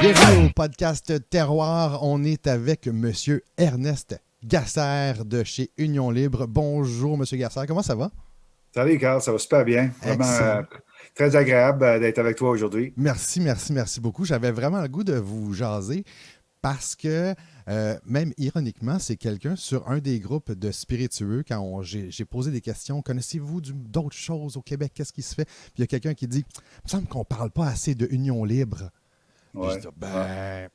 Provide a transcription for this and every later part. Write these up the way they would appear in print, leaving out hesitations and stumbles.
Bienvenue au podcast Terroir. On est avec Monsieur Ernest Gasser de chez Union Libre. Bonjour, Monsieur Gasser. Comment ça va? Salut, Carl, ça va super bien. Vraiment Excellent. très agréable d'être avec toi aujourd'hui. Merci beaucoup. J'avais vraiment le goût de vous jaser parce que, même ironiquement, c'est quelqu'un sur un des groupes de spiritueux. J'ai posé des questions, connaissez-vous d'autres choses au Québec? Qu'est-ce qui se fait? Puis il y a quelqu'un qui dit, il me semble qu'on ne parle pas assez de Union Libre. Puis je Ouais, dis, ouais.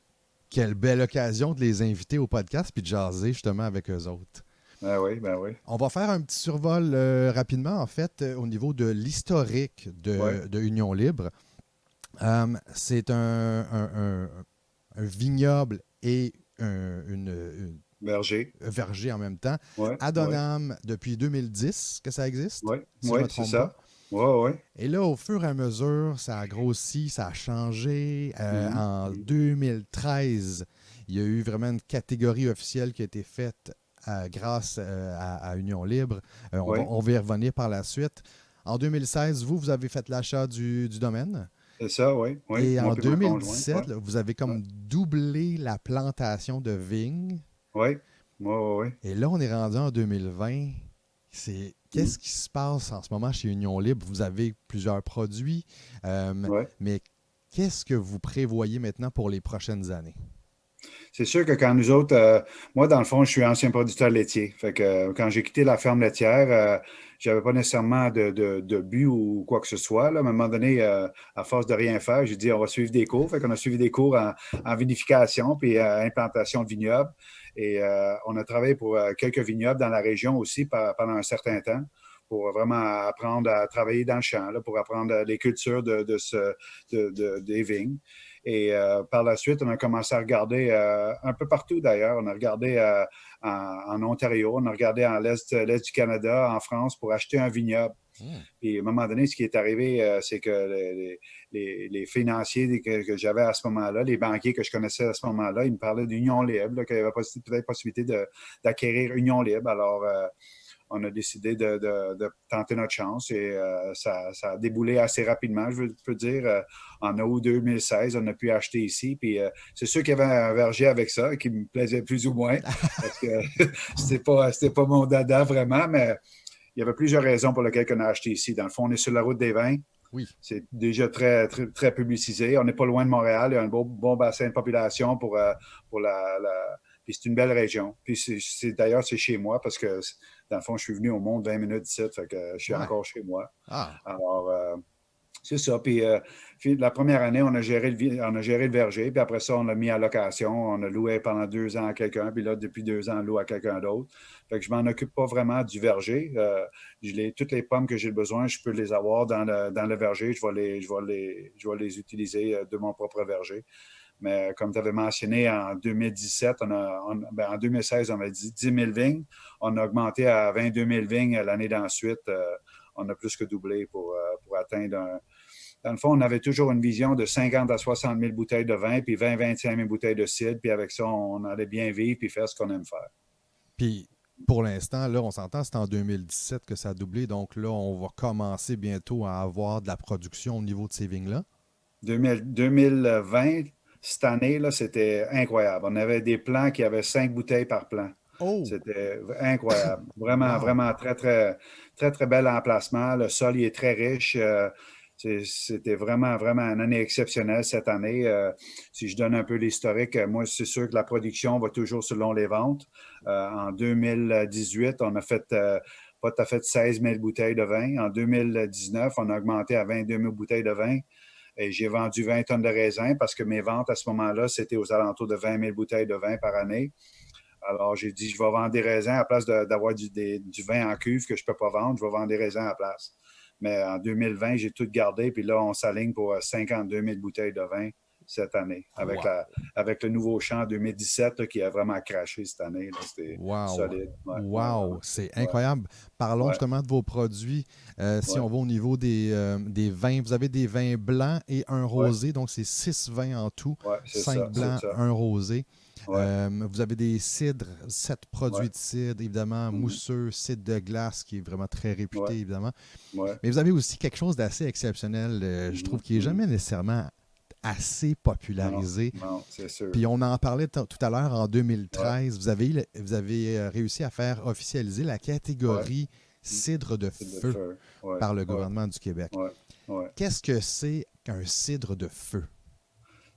quelle belle occasion de les inviter au podcast puis de jaser justement avec eux autres. Ben oui, ben oui. On va faire un petit survol rapidement, en fait, au niveau de l'historique Ouais. de Union Libre. C'est un vignoble et Berger. un verger en même temps. Ouais, À ouais, Donham, depuis 2010 que ça existe, ouais, si je ne ouais, me c'est trompe pas. ça. Ouais, ouais. Et là, au fur et à mesure, ça a grossi, ça a changé. Mhm, En mhm. 2013, il y a eu vraiment une catégorie officielle qui a été faite grâce à Union Libre. Ouais, On va y revenir par la suite. En 2016, vous avez fait l'achat du domaine. c'est ça, ouais, ouais. Et Moi en puis ma conjointe, 2017, ouais, là, vous avez ouais, comme doublé la plantation de vignes. ouais, ouais, ouais, ouais. Et là, on est rendu en 2020. Mhm. Qu'est-ce qui se passe en ce moment chez Union Libre? Vous avez plusieurs produits, Ouais. mais qu'est-ce que vous prévoyez maintenant pour les prochaines années? C'est sûr que quand nous autres, moi, dans le fond, je suis ancien producteur laitier. Fait que quand j'ai quitté la ferme laitière, j'avais pas nécessairement de but ou quoi que ce soit, là. À un moment donné, à force de rien faire, j'ai dit on va suivre des cours. Fait qu'on a suivi des cours en vinification puis implantation de vignobles. Et on a travaillé pour quelques vignobles dans la région aussi pendant un certain temps pour vraiment apprendre à travailler dans le champ, là, pour apprendre les cultures des vignes. Et par la suite, on a commencé à regarder un peu partout d'ailleurs. On a regardé en Ontario, on a regardé en l'Est du Canada, en France, pour acheter un vignoble. Hmm. Et à un moment donné, ce qui est arrivé, c'est que les financiers que j'avais à ce moment-là, les banquiers que je connaissais à ce moment-là, ils me parlaient d'Union Libre, qu'il y avait peut-être possibilité d'acquérir Union Libre. Alors, on a décidé de tenter notre chance et ça a déboulé assez rapidement, je peux dire. En août 2016, on a pu acheter ici. Puis c'est sûr qu'il y avait un verger avec ça qui me plaisait plus ou moins parce que c'était pas mon dada vraiment, mais il y avait plusieurs raisons pour lesquelles on a acheté ici. Dans le fond, on est sur la route des vins. Oui. C'est déjà très publicisé. On n'est pas loin de Montréal. Il y a un bon bassin de population pour Puis c'est une belle région. Puis d'ailleurs, c'est chez moi parce que, dans le fond, je suis venu au monde 20 minutes d'ici, fait que je suis Ouais. encore chez moi. Ah. Alors, c'est ça. Puis la première année, on a géré le verger. Puis après ça, on l'a mis à location. On a loué pendant 2 ans à quelqu'un. Puis là, depuis 2 ans, on loue à quelqu'un d'autre. Fait que je m'en occupe pas vraiment du verger. Toutes les pommes que j'ai besoin, je peux les avoir dans le verger. Je vais les utiliser de mon propre verger. Mais comme tu avais mentionné, en 2017, en 2016, on a dit 10 000 vignes. On a augmenté à 22 000 vignes l'année d'ensuite. On a plus que doublé pour atteindre Dans le fond, on avait toujours une vision de 50 à 60 000 bouteilles de vin, puis 20-25 000 bouteilles de cidre. Puis avec ça, on allait bien vivre puis faire ce qu'on aime faire. Puis, pour l'instant, là, on s'entend, c'est en 2017 que ça a doublé. Donc là, on va commencer bientôt à avoir de la production au niveau de ces vignes-là. 2020, cette année, là, c'était incroyable. On avait des plants qui avaient 5 bouteilles par plant. Oh! C'était incroyable. Vraiment, Wow! vraiment très bel emplacement. Le sol, il est très riche. C'était vraiment une année exceptionnelle cette année. Si je donne un peu l'historique, moi, c'est sûr que la production va toujours selon les ventes. En 2018, on a fait pas tout à fait 16 000 bouteilles de vin. En 2019, on a augmenté à 22 000 bouteilles de vin. Et j'ai vendu 20 tonnes de raisin parce que mes ventes à ce moment-là, c'était aux alentours de 20 000 bouteilles de vin par année. Alors, j'ai dit, je vais vendre des raisins à la place d'avoir du vin en cuve que je ne peux pas vendre, je vais vendre des raisins à la place. Mais en 2020, j'ai tout gardé, puis là, on s'aligne pour 52 000 bouteilles de vin cette année, Wow! avec le nouveau champ 2017 là, qui a vraiment craché cette année. C'était Wow! solide. Ouais, ouais, Wow! C'est ouais, incroyable. Parlons ouais, justement de vos produits. Si ouais, on va au niveau des vins, vous avez des vins blancs et un ouais, rosé. Donc, c'est 6 vins en tout. ouais, c'est ça, 5 c'est blancs, ça. un rosé. Ouais, Vous avez des cidres, 7 ouais, produits de cidre, évidemment, mhm, mousseux, cidre de glace, qui est vraiment très ouais, réputé, évidemment. ouais, Mais vous avez aussi quelque chose d'assez exceptionnel, je trouve, mhm, qui n'est mhm, jamais nécessairement assez Non, popularisé. non, c'est sûr. Puis on en parlait tout à l'heure en Ouais, 2013. Vous avez réussi à faire officialiser la ouais. catégorie cidre de C'est de feu feu. Ouais, par le ouais, gouvernement du Québec. ouais, ouais. Qu'est-ce que c'est qu'un cidre de feu?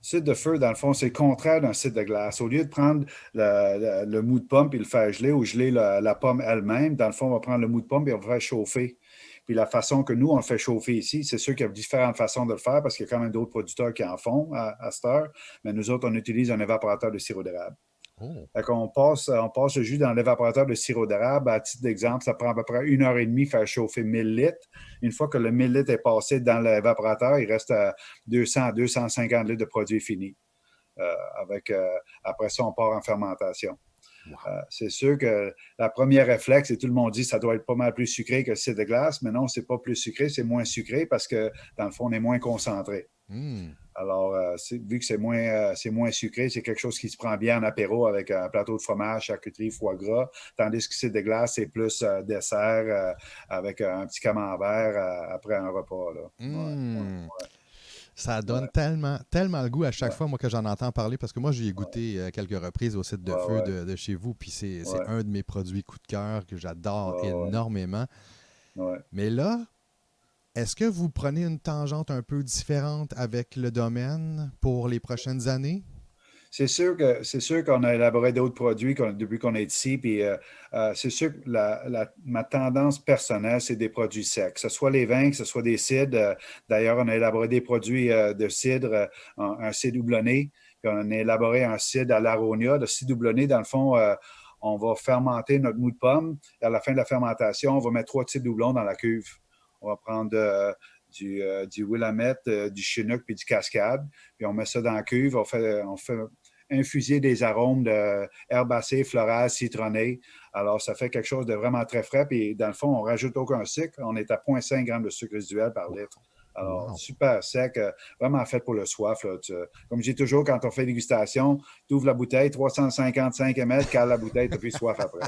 Cidre de feu, dans le fond, c'est le contraire d'un cidre de glace. Au lieu de prendre le mou de pomme et le faire geler ou geler la pomme elle-même, dans le fond, on va prendre le mou de pomme et on va le faire chauffer. Puis la façon que nous, on le fait chauffer ici, c'est sûr qu'il y a différentes façons de le faire parce qu'il y a quand même d'autres producteurs qui en font à cette heure. Mais nous autres, on utilise un évaporateur de sirop d'érable. Oh. Fait qu'on passe le jus dans l'évaporateur de sirop d'érable. À titre d'exemple, ça prend à peu près 1 heure et demie faire chauffer 1000 litres. Une fois que le 1000 litres est passé dans l'évaporateur, il reste 200 à 250 litres de produit fini. Euh, avec, après ça, on part en fermentation. Wow. C'est sûr que la première réflexe, et tout le monde dit que ça doit être pas mal plus sucré que le cidre de glace, mais non, c'est pas plus sucré, c'est moins sucré parce que, dans le fond, on est moins concentré. Hmm. Alors, vu que c'est moins sucré, c'est quelque chose qui se prend bien en apéro avec un plateau de fromage, charcuterie, foie gras, tandis que c'est de glace, c'est plus dessert avec un petit camembert après un repas. Là. Ouais, Hmm. ouais, Ça donne ouais, tellement, tellement le goût à chaque ouais, fois, moi, que j'en entends parler, parce que moi, j'y ai ouais, goûté quelques reprises au site de ouais, feu ouais, de chez vous, puis c'est ouais, un de mes produits coup de cœur que j'adore ouais, énormément. ouais. Mais là, est-ce que vous prenez une tangente un peu différente avec le domaine pour les prochaines années? C'est sûr qu'on a élaboré d'autres produits depuis qu'on est ici. Puis c'est sûr que ma tendance personnelle, c'est des produits secs, que ce soit les vins, que ce soit des cidres. D'ailleurs, on a élaboré des produits de cidre, un cidre houblonné. Puis on a élaboré un cidre à l'aronia. Le cidre houblonné, dans le fond, on va fermenter notre mou de pomme. Et à la fin de la fermentation, on va mettre 3 types de houblon dans la cuve. On va prendre du Willamette, du Chinook puis du Cascade. Puis on met ça dans la cuve. On fait infuser des arômes d'herbacées, florales, citronnées. Alors, ça fait quelque chose de vraiment très frais. Puis, dans le fond, on ne rajoute aucun sucre. On est à 0,5 g de sucre résiduel par litre. Alors, Wow! super sec, vraiment fait pour le soif. Là. Comme je dis toujours, quand on fait dégustation, tu ouvres la bouteille, 355 ml, cale la bouteille, tu n'as plus soif après.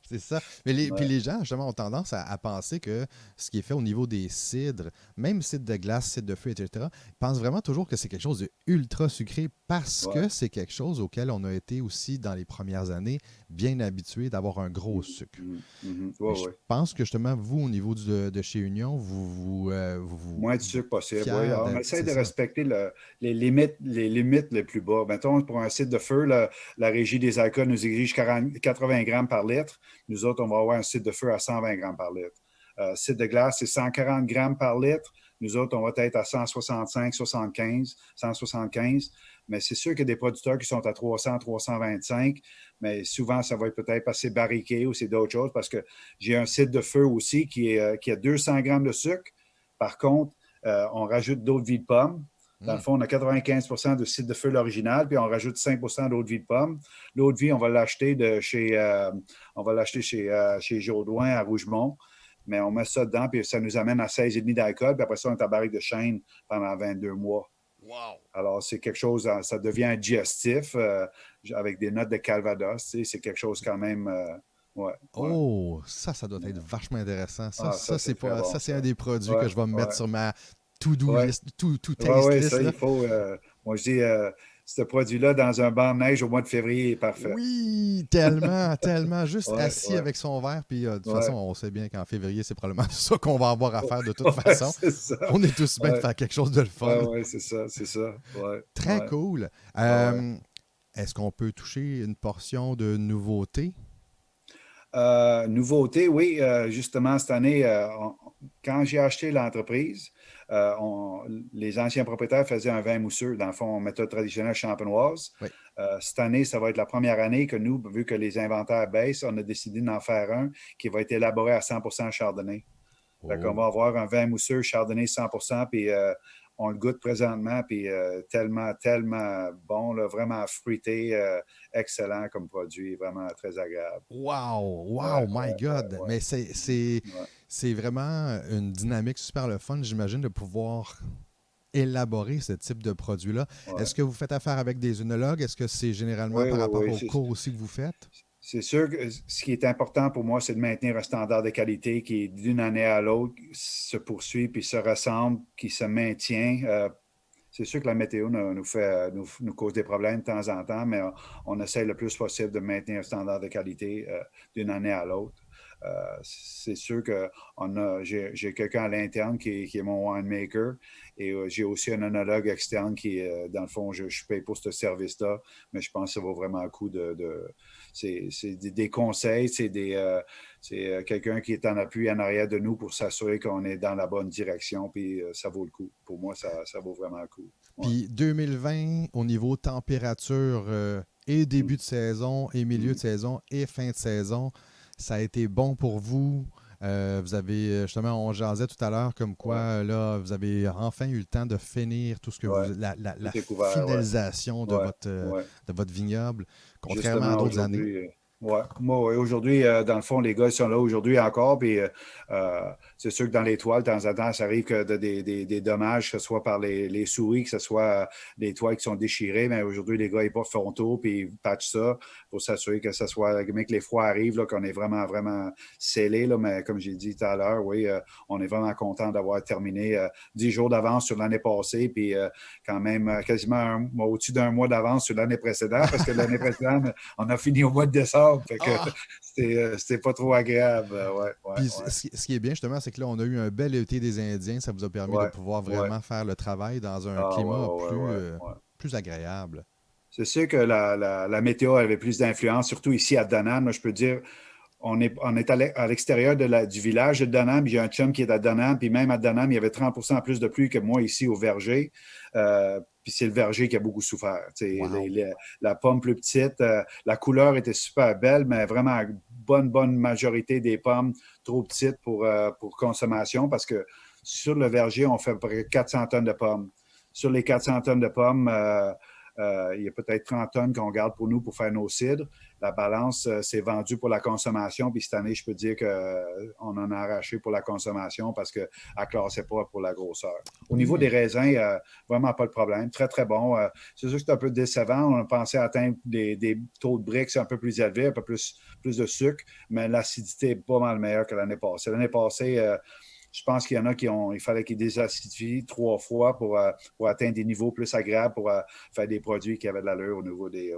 C'est ça. Mais puis Ouais, les gens, justement, ont tendance à penser que ce qui est fait au niveau des cidres, même cidre de glace, cidre de feu, etc., ils pensent vraiment toujours que c'est quelque chose de ultra sucré parce ouais. que c'est quelque chose auquel on a été aussi, dans les premières années, bien habitué d'avoir un gros Mhm, sucre. mhm, mhm. Mais Ouais, je ouais. pense que justement, vous, au niveau de chez Union, Moins de vous êtes sucre possible, oui. fiers Alors, on d'être. essaie C'est de ça. respecter les limites les plus bas. Mettons, pour un site de feu, la Régie des alcools nous exige 80 grammes par litre. Nous autres, on va avoir un site de feu à 120 grammes par litre. Site de glace, c'est 140 grammes par litre. Nous autres, on va être à 165, 75, 175. Mais c'est sûr qu'il y a des producteurs qui sont à 300, 325. Mais souvent, ça va être peut-être assez barriqué ou c'est d'autres choses parce que j'ai un site de feu aussi qui a 200 grammes de sucre. Par contre, on rajoute d'eau de vie de pomme. Dans le Hmm. fond, on a 95 de cidre de feu l'original, puis on rajoute 5 d'eau de vie de pomme. L'eau de vie, on va l'acheter chez Jodoin à Rougemont, mais on met ça dedans, puis ça nous amène à 16,5 d'alcool, puis après ça, on est à barrique de chêne pendant 22 mois. Wow! Alors, c'est quelque chose, ça devient un digestif avec des notes de Calvados. C'est quelque chose quand même. Ouais, ouais, Oh, ça doit être ouais. vachement intéressant. Ah, ça, C'est c'est très pas, bon, ça, c'est ça. un des produits que Ouais, je vais me mettre ouais, sur ma to-do ouais. list, to Oui, taste oui, list, ça, là. il faut. Moi, je dis, ce produit-là, dans un banc de neige au mois de février, est parfait. Oui, tellement, tellement. Juste Oui, assis oui, avec son verre. Puis, de toute façon, oui. on sait bien qu'en février, c'est probablement ça qu'on va avoir à faire de toute Ouais, façon. c'est ça. On est tous bien de Oui, faire quelque chose de le oui, fun. oui, c'est ça, c'est ça. Oui, Très oui, cool. oui. Est-ce qu'on peut toucher une portion de nouveauté? Nouveauté, oui, justement, cette année, quand j'ai acheté l'entreprise, les anciens propriétaires faisaient un vin mousseux, dans le fond, méthode traditionnelle champenoise. Oui. Cette année, ça va être la première année que nous, vu que les inventaires baissent, on a décidé d'en faire un qui va être élaboré à 100% chardonnay. Fait qu'on Oh. va avoir un vin mousseux chardonnay 100%, puis on le goûte présentement, puis tellement, tellement bon, là, vraiment fruité, excellent comme produit, vraiment très agréable. Wow! Ouais, Wow! My ouais, ouais, God! ouais. Mais Ouais, c'est vraiment une dynamique super le fun, j'imagine, de pouvoir élaborer ce type de produit-là. ouais. Est-ce que vous faites affaire avec des œnologues? Est-ce que c'est généralement Oui, par oui, rapport oui. aux cours aussi que vous faites? C'est sûr que ce qui est important pour moi, c'est de maintenir un standard de qualité qui, d'une année à l'autre, se poursuit puis se ressemble, qui se maintient. c'est sûr que la météo nous cause des problèmes de temps en temps, mais on essaie le plus possible de maintenir un standard de qualité d'une année à l'autre. C'est sûr que j'ai quelqu'un à l'interne qui est mon winemaker et j'ai aussi un œnologue externe qui, dans le fond, je paye pour ce service-là, mais je pense que ça vaut vraiment le coup c'est des conseils, c'est quelqu'un qui est en appui en arrière de nous pour s'assurer qu'on est dans la bonne direction, puis ça vaut le coup. Pour moi, ça vaut vraiment le coup. Ouais. Puis 2020, au niveau température et début de saison, et milieu de saison, et fin de saison, ça a été bon pour vous. Vous avez, justement, on jasait tout à l'heure comme quoi, Ouais. là, vous avez enfin eu le temps de finir tout ce que Ouais. vous, la Tout est couvert, ouais. finalisation Ouais. Ouais. de votre vignoble, contrairement à Justement, d'autres années. aujourd'hui, ouais. Moi, ouais, aujourd'hui, dans le fond, les gars ils sont là aujourd'hui encore. Puis, c'est sûr que dans les toiles, de temps en temps, ça arrive que des dommages, que ce soit par les souris, que ce soit des toiles qui sont déchirées. Mais aujourd'hui, les gars, ils portent font tour puis ils patchent ça pour s'assurer que ce soit, que les froids arrivent, là, qu'on est vraiment, vraiment scellé. Là. Mais comme j'ai dit tout à l'heure, oui, on est vraiment content d'avoir terminé 10 jours d'avance sur l'année passée. Puis, quand même, quasiment au-dessus d'un mois d'avance sur l'année précédente, parce que l'année précédente, on a fini au mois de décembre. Fait que Ah! c'était pas trop agréable. Ouais, ouais, Puis ouais. ce qui est bien, justement, c'est que là, on a eu un bel été des Indiens. Ça vous a permis de Ouais, pouvoir ouais. vraiment faire le travail dans un Ah, ouais, climat ouais, ouais, ouais. plus agréable. C'est sûr que la météo avait plus d'influence, surtout ici à Donham. Moi, je peux dire, on est à l'extérieur du village de Donham. J'ai un chum qui est à Donham, puis même à Donham, il y avait 30% plus de pluie que moi ici au verger. Puis c'est le verger qui a beaucoup souffert. Wow! La pomme plus petite, la couleur était super belle, mais vraiment bonne majorité des pommes trop petites pour consommation parce que sur le verger, on fait à peu près 400 tonnes de pommes. Sur les 400 tonnes de pommes, il y a peut-être 30 tonnes qu'on garde pour nous pour faire nos cidres. La balance, c'est vendu pour la consommation. Puis cette année, je peux dire qu'on en a arraché pour la consommation parce qu'elle ne classait pas pour la grosseur. Au niveau des Hmm. raisins, vraiment pas de problème. Très, très bon. C'est sûr que c'est un peu décevant. On pensait atteindre des taux de Brix un peu plus élevés, un peu plus de sucre, mais l'acidité est pas mal meilleure que l'année passée. L'année passée, je pense qu'il y en a il fallait qu'ils désacidifient 3 fois pour atteindre des niveaux plus agréables pour faire des produits qui avaient de l'allure au niveau des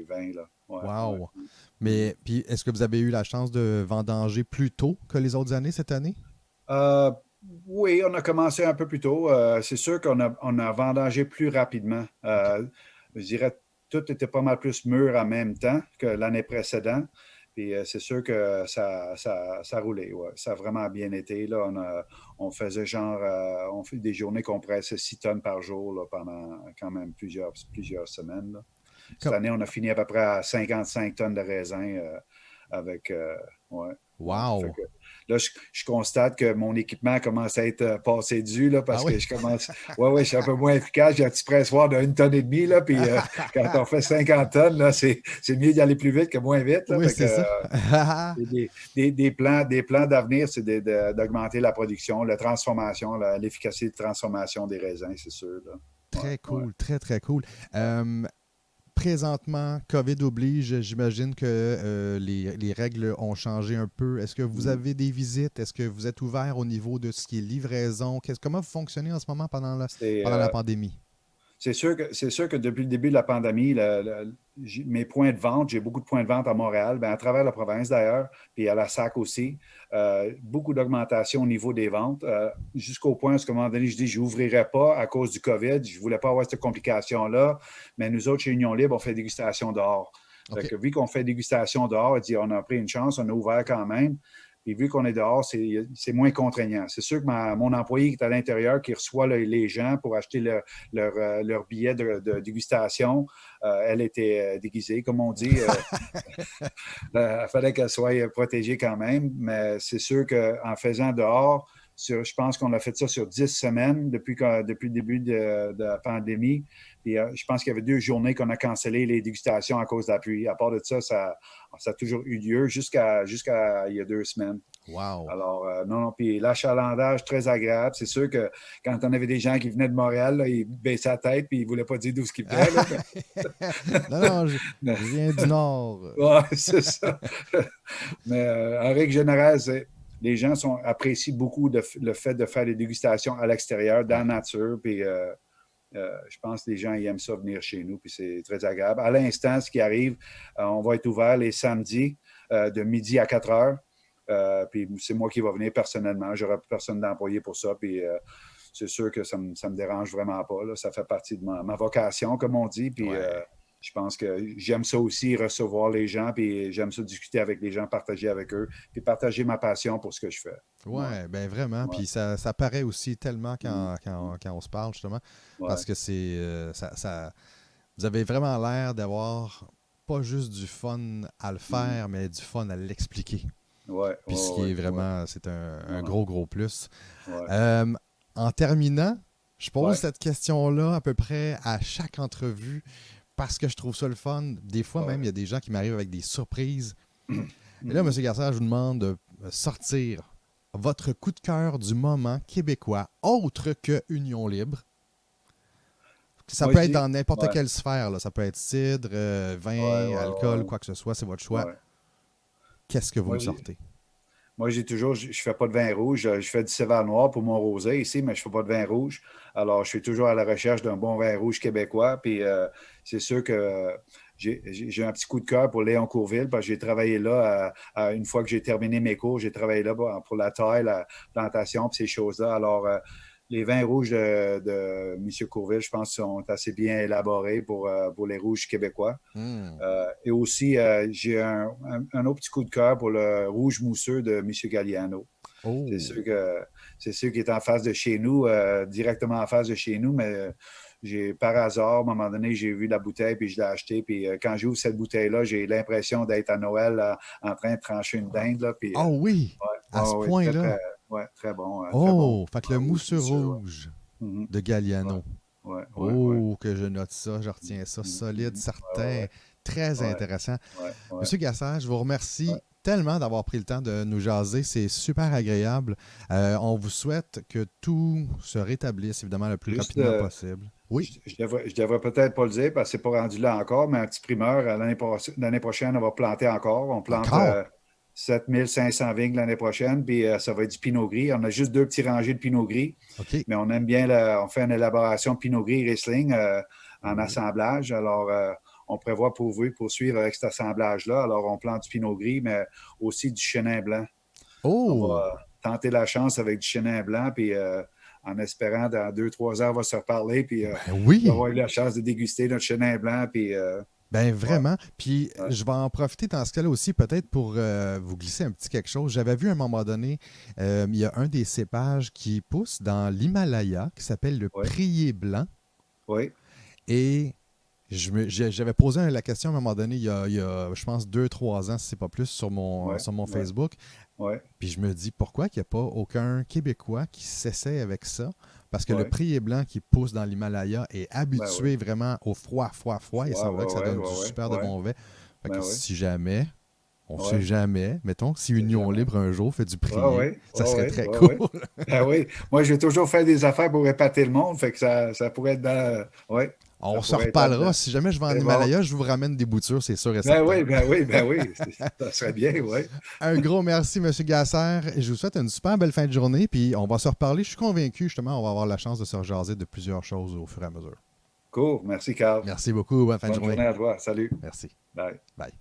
vins. Là. Ouais, ouais. Wow! Mm. Mais puis, est-ce que vous avez eu la chance de vendanger plus tôt que les autres années cette année? Euh, oui, on a commencé un peu plus tôt. C'est sûr qu'on a vendangé plus rapidement. OK. Je dirais tout était pas mal plus mûr en même temps que l'année précédente. Puis c'est sûr que ça roulait. Ouais. Ça a vraiment bien été. Là. On faisait genre, on fait des journées qu'on pressait 6 tonnes par jour là, pendant quand même plusieurs semaines. Là. Cette Comme- année, on a fini à peu près à 55 tonnes de raisin avec. Ouais, ouais. Fait Wow! que là, je constate que mon équipement commence à être passé dû là, Ah parce oui? que je commence. Ouais, ouais, je suis un peu moins efficace. J'ai un petit pressoir de 1,5 tonne. Là, puis quand on fait 50 tonnes, là, c'est mieux d'y aller plus vite que moins vite. Là, Oui, fait que, c'est ça. des plans d'avenir, c'est d'augmenter la production, la transformation, l'efficacité de transformation des raisins, c'est sûr. Là. Ouais, Très ouais, cool, très, très cool. ouais. Présentement, COVID oblige, j'imagine que les règles ont changé un peu. Est-ce que vous Mm. avez des visites? Est-ce que vous êtes ouvert au niveau de ce qui est livraison? Comment vous fonctionnez en ce moment C'est pendant la pandémie? C'est sûr que depuis le début de la pandémie, mes points de vente, j'ai beaucoup de points de vente à Montréal, bien, à travers la province d'ailleurs, puis à la SAC aussi. Beaucoup d'augmentation au niveau des ventes, jusqu'au point où, à un moment donné, je dis, je n'ouvrirai pas à cause du COVID. Je ne voulais pas avoir cette complication-là. Mais nous autres, chez Union Libre, on fait dégustation dehors. Fait OK. que, vu qu'on fait dégustation dehors, on a pris une chance, on a ouvert quand même. Puis vu qu'on est dehors, c'est moins contraignant. C'est sûr que mon employé qui est à l'intérieur, qui reçoit les gens pour acheter leur billet de dégustation, elle était déguisée, comme on dit. Il fallait qu'elle soit protégée quand même. Mais c'est sûr qu'en faisant dehors, je pense qu'on a fait ça sur 10 semaines depuis le début de la pandémie. Puis, je pense qu'il y avait 2 journées qu'on a cancellé les dégustations à cause de la pluie. À part de ça, ça a toujours eu lieu jusqu'à il y a 2 semaines. Wow. Alors, non, puis l'achalandage, très agréable. C'est sûr que quand on avait des gens qui venaient de Montréal, là, ils baissaient la tête puis ils ne voulaient pas dire d'où ce qu'ils venaient. Là, Non, non, mais, je viens du Nord. ouais, c'est ça. Mais en règle générale, les gens apprécient beaucoup le fait de faire des dégustations à l'extérieur, dans la Ouais. nature. Puis Je pense que les gens ils aiment ça venir chez nous, puis c'est très agréable. À l'instant, ce qui arrive, on va être ouvert les samedis de midi à 4 heures. Puis c'est moi qui va venir personnellement. J'aurai personne d'employé pour ça. Puis c'est sûr que ça me dérange vraiment pas. Là. Ça fait partie de ma vocation, comme on dit. Puis je pense que j'aime ça aussi, recevoir les gens. Puis j'aime ça discuter avec les gens, partager avec eux. Puis partager ma passion pour ce que je fais. Oui, bien vraiment. Ouais. Puis ça paraît aussi tellement quand on se parle, justement. Parce que c'est vous avez vraiment l'air d'avoir pas juste du fun à le faire, mais du fun à l'expliquer. Ouais, puis ce qui est vraiment, c'est un gros plus. Ouais. En terminant, je pose cette question-là à peu près à chaque entrevue parce que je trouve ça le fun. Des fois même, il y a des gens qui m'arrivent avec des surprises. Et là, M. Garcia, je vous demande de sortir votre coup de cœur du moment québécois autre que Union Libre. Ça peut être dans n'importe quelle sphère. Là. Ça peut être cidre, vin, alcool, quoi que ce soit. C'est votre choix. Qu'est-ce que vous me sortez? Moi, je ne fais pas de vin rouge. Je fais du céval noir pour mon rosé ici, mais je ne fais pas de vin rouge. Alors, je suis toujours à la recherche d'un bon vin rouge québécois. Puis, c'est sûr que j'ai un petit coup de cœur pour Léon Courville parce que j'ai travaillé là, une fois que j'ai terminé mes cours, j'ai travaillé là pour la taille, la plantation, puis ces choses-là. Alors, les vins rouges de M. Courville, je pense, sont assez bien élaborés pour les rouges québécois. Et aussi, j'ai un autre petit coup de cœur pour le rouge mousseux de M. Galliano. Oh. C'est sûr qu'il est en face de chez nous, directement en face de chez nous, mais par hasard, à un moment donné, j'ai vu la bouteille puis je l'ai achetée. Puis quand j'ouvre cette bouteille-là, j'ai l'impression d'être à Noël en train de trancher une dinde. Là, puis, oui! À ce point-là? Très bon. Très bon. Fait que le mousseux rouge de Galliano. Que je note ça, je retiens ça. Solide, certain, très intéressant. Monsieur Gassard, je vous remercie tellement d'avoir pris le temps de nous jaser. C'est super agréable. On vous souhaite que tout se rétablisse, évidemment, le plus rapidement possible. Oui. Je devrais peut-être pas le dire parce que c'est pas rendu là encore, mais un petit primeur, l'année prochaine, on va planter encore. On plante 7500 vignes l'année prochaine, puis ça va être du pinot gris. On a juste 2 petits rangées de pinot gris, mais on aime bien, on fait une élaboration pinot gris Riesling en assemblage. Alors, on prévoit poursuivre avec cet assemblage-là. Alors, on plante du pinot gris, mais aussi du chenin blanc. On va tenter la chance avec du chenin blanc, puis en espérant dans 2-3 heures, on va se reparler, puis on va avoir eu la chance de déguster notre chenin blanc, puis... Ben vraiment. Puis je vais en profiter dans ce cas-là aussi peut-être pour vous glisser un petit quelque chose. J'avais vu à un moment donné, il y a un des cépages qui pousse dans l'Himalaya qui s'appelle le Prié blanc. Oui. Et j'avais posé la question à un moment donné, il y a je pense, 2-3 ans, si c'est pas plus, sur mon Facebook. Puis je me dis, pourquoi il n'y a pas aucun Québécois qui s'essaie avec ça? Parce que le Prié blanc qui pousse dans l'Himalaya est habitué vraiment au froid. Et ça va que ça donne du super de bon vin. Fait que si jamais, on ne sait jamais, mettons que si Union Libre un jour fait du Prié, ça serait très cool. Oui. Moi, j'ai toujours fait des affaires pour épater le monde. Fait que ça pourrait être dans... On s'en reparlera. Si jamais je vais en Himalaya, je vous ramène des boutures, c'est sûr et certain. Ben oui. Ça serait bien, oui. Un gros merci, M. Gasser. Je vous souhaite une super belle fin de journée. Puis on va se reparler. Je suis convaincu, justement, on va avoir la chance de se rejaser de plusieurs choses au fur et à mesure. Cool. Merci, Carl. Merci beaucoup. Bonne fin de journée. Bonne journée à toi. Salut. Merci. Bye. Bye.